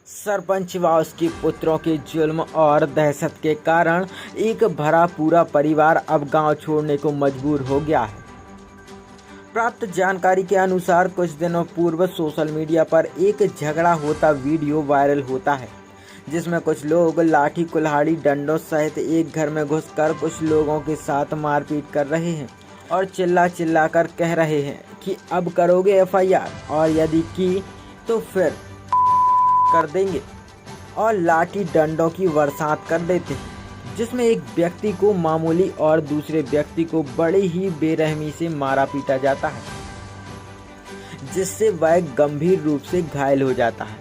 सरपंच व उसके पुत्रों के जुल्म और दहशत के कारण एक भरा पूरा परिवार अब गांव छोड़ने को मजबूर हो गया है। प्राप्त जानकारी के अनुसार कुछ दिनों पूर्व सोशल मीडिया पर एक झगड़ा होता वीडियो वायरल होता है, जिसमें कुछ लोग लाठी कुल्हाड़ी डंडों सहित एक घर में घुसकर कुछ लोगों के साथ मारपीट कर रहे हैं और चिल्ला कर कह रहे हैं कि अब करोगे एफआईआर और यदि की तो फिर कर देंगे और लाठी डंडों की बरसात कर देते हैं, जिसमें एक व्यक्ति को मामूली और दूसरे व्यक्ति को बड़ी ही बेरहमी से मारा पीटा जाता है, जिससे वह गंभीर रूप से घायल हो जाता है।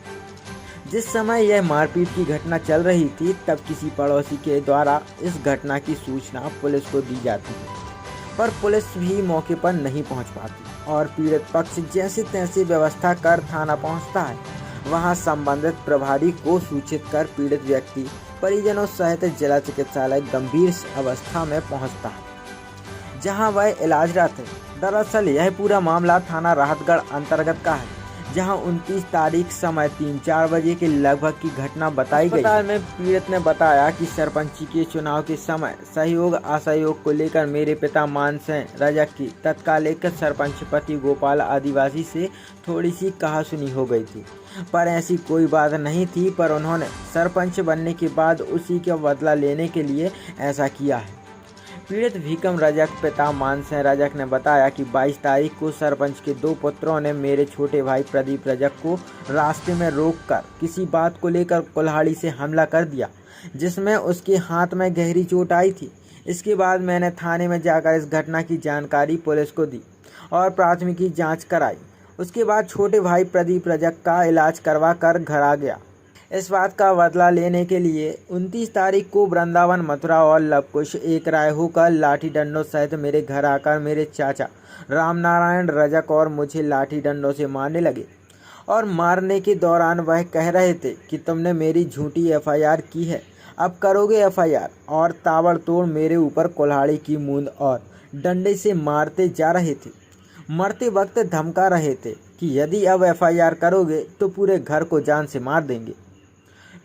जिस समय यह मारपीट की घटना चल रही थी तब किसी पड़ोसी के द्वारा इस घटना की सूचना पुलिस को दी जाती है, पर पुलिस भी मौके पर नहीं पहुंच पाती और पीड़ित पक्ष जैसे तैसे व्यवस्था कर थाना पहुंचता है। वहां संबंधित प्रभारी को सूचित कर पीड़ित व्यक्ति परिजनों सहित जिला चिकित्सालय गंभीर अवस्था में पहुंचता है, जहां वह इलाजरत है। दरअसल यह पूरा मामला थाना राहतगढ़ अंतर्गत का है, जहां 29 तारीख समय 3-4 बजे के लगभग की घटना बताई गई। अस्पताल में पीड़ित ने बताया कि सरपंची के चुनाव के समय सहयोग असहयोग को लेकर मेरे पिता मानसेन रजक की तत्कालिक सरपंच पति गोपाल आदिवासी से थोड़ी सी कहासुनी हो गई थी, पर ऐसी कोई बात नहीं थी। पर उन्होंने सरपंच बनने के बाद उसी का बदला लेने के लिए ऐसा किया है। पीड़ित भीकम रजक पिता मानसेन रजक ने बताया कि 22 तारीख को सरपंच के 2 पुत्रों ने मेरे छोटे भाई प्रदीप रजक को रास्ते में रोककर किसी बात को लेकर कुल्हाड़ी से हमला कर दिया, जिसमें उसके हाथ में गहरी चोट आई थी। इसके बाद मैंने थाने में जाकर इस घटना की जानकारी पुलिस को दी और प्राथमिकी जाँच कराई। उसके बाद छोटे भाई प्रदीप रजक का इलाज करवा कर घर आ गया। इस बात का बदला लेने के लिए 29 तारीख को वृंदावन मथुरा और लवकुश एक राय होकर लाठी डंडों सहित मेरे घर आकर मेरे चाचा रामनारायण रजक और मुझे लाठी डंडों से मारने लगे और मारने के दौरान वह कह रहे थे कि तुमने मेरी झूठी एफआईआर की है, अब करोगे एफआईआर, और ताबड़तोड़ मेरे ऊपर कुल्हाड़ी की मूंद और डंडे से मारते जा रहे थे। मरते वक्त धमका रहे थे कि यदि अब एफआईआर करोगे तो पूरे घर को जान से मार देंगे।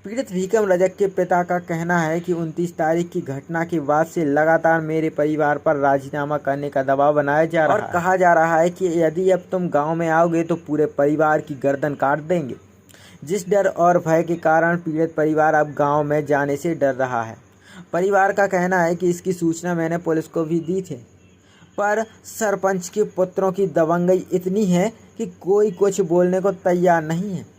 पीड़ित भीकम रजक के पिता का कहना है कि 29 तारीख की घटना के बाद से लगातार मेरे परिवार पर राजीनामा करने का दबाव बनाया जा रहा है और कहा जा रहा है कि यदि अब तुम गांव में आओगे तो पूरे परिवार की गर्दन काट देंगे। जिस डर और भय के कारण पीड़ित परिवार अब गांव में जाने से डर रहा है। परिवार का कहना है कि इसकी सूचना मैंने पुलिस को भी दी थी, पर सरपंच के पुत्रों की दबंगई इतनी है कि कोई कुछ बोलने को तैयार नहीं है।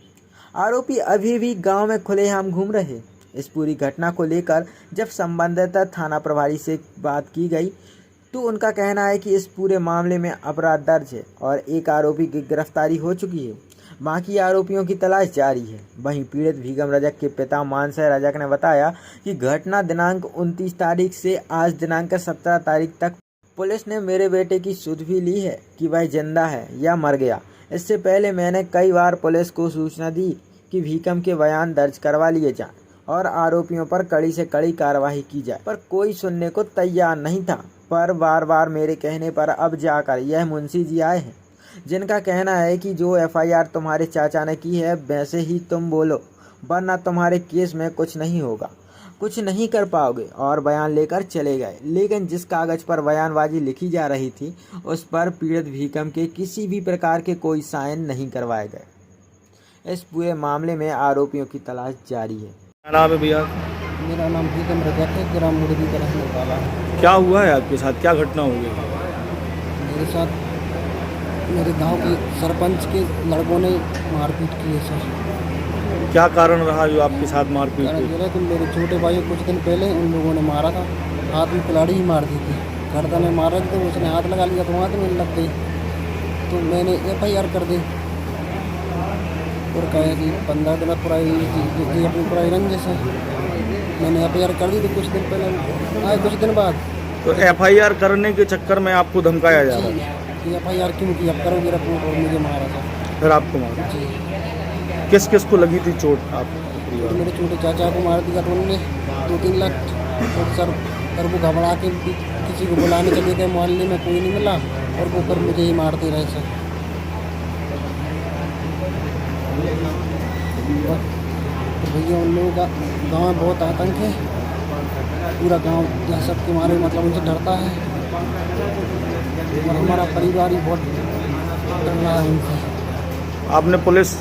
आरोपी अभी भी गांव में खुलेआम घूम रहे। इस पूरी घटना को लेकर जब संबंधित थाना प्रभारी से बात की गई तो उनका कहना है कि इस पूरे मामले में अपराध दर्ज है और एक आरोपी की गिरफ्तारी हो चुकी है, बाकी आरोपियों की तलाश जारी है। वहीं पीड़ित भीकम रजक के पिता मानसेन रजक ने बताया कि घटना दिनांक 29 तारीख से आज दिनांक 17 तारीख तक पुलिस ने मेरे बेटे की सुध भी ली है कि वह जिंदा है या मर गया। इससे पहले मैंने कई बार पुलिस को सूचना दी कि भीकम के बयान दर्ज करवा लिए जाएं और आरोपियों पर कड़ी से कड़ी कार्रवाई की जाए, पर कोई सुनने को तैयार नहीं था। पर बार बार मेरे कहने पर अब जाकर यह मुंशी जी आए हैं, जिनका कहना है कि जो एफआईआर तुम्हारे चाचा ने की है वैसे ही तुम बोलो, वरना तुम्हारे केस में कुछ नहीं होगा, कुछ नहीं कर पाओगे, और बयान लेकर चले गए। लेकिन जिस कागज पर बयानबाजी लिखी जा रही थी उस पर पीड़ित भीकम के किसी भी प्रकार के कोई साइन नहीं करवाए गए। इस पूरे मामले में आरोपियों की तलाश जारी है। क्या नाम है भैया? मेरा नाम भीकम रजक है, ग्राम मुर्गी का रहने वाला है। क्या हुआ है आपके साथ, क्या घटना हो गई? मेरे साथ मेरे गांव के सरपंच के लड़कों ने मारपीट की है सर। क्या कारण रहा जो आपके साथ मारपीट कारण हुई? ये रहा कि मेरे छोटे भाई को कुछ दिन पहले उन लोगों ने मारा था, हाथ में कुल्हाड़ी ही मार दी थी। गर्दन में मारा तो उसने हाथ लगा लिया तो हाथ में लग गई, तो मैंने एफआईआर कर दी और कहे कि 15 दिन पुराई अपनी पुराई रंजिश है। मैंने एफआईआर कर दी तो कुछ दिन पहले आए, कुछ दिन बाद तो एफआईआर करने के चक्कर में आपको धमकाया जा रहा है? एफआईआर क्यों की, अब करोगे रिपोर्ट, और मुझे मारा था। फिर आपको मारा? जी। किस किस को लगी थी चोट? आप तो मेरे छोटे चाचा को मार दिया, तो उन्होंने 2-3 लाख, और सर वो घबरा के किसी को बुलाने चले गए, मोहल्ले में कोई नहीं मिला और वो कर मुझे ही मारते रहे सर। तो भैया उन लोगों का गांव में बहुत आतंक है, पूरा गांव दहशत के मारे मतलब उनसे डरता है और हमारा परिवार ही बहुत डर रहा है उनसे। आपने पुलिस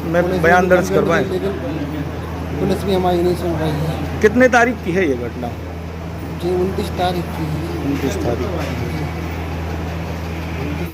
में पुलिस बयान ने दर्ज कंप्लेंट करवाए? की, लेकिन पुलिस भी हमारी नहीं सुन रही है। कितने तारीख की है ये घटना? जी 29 तारीख की है। 29 तारीख।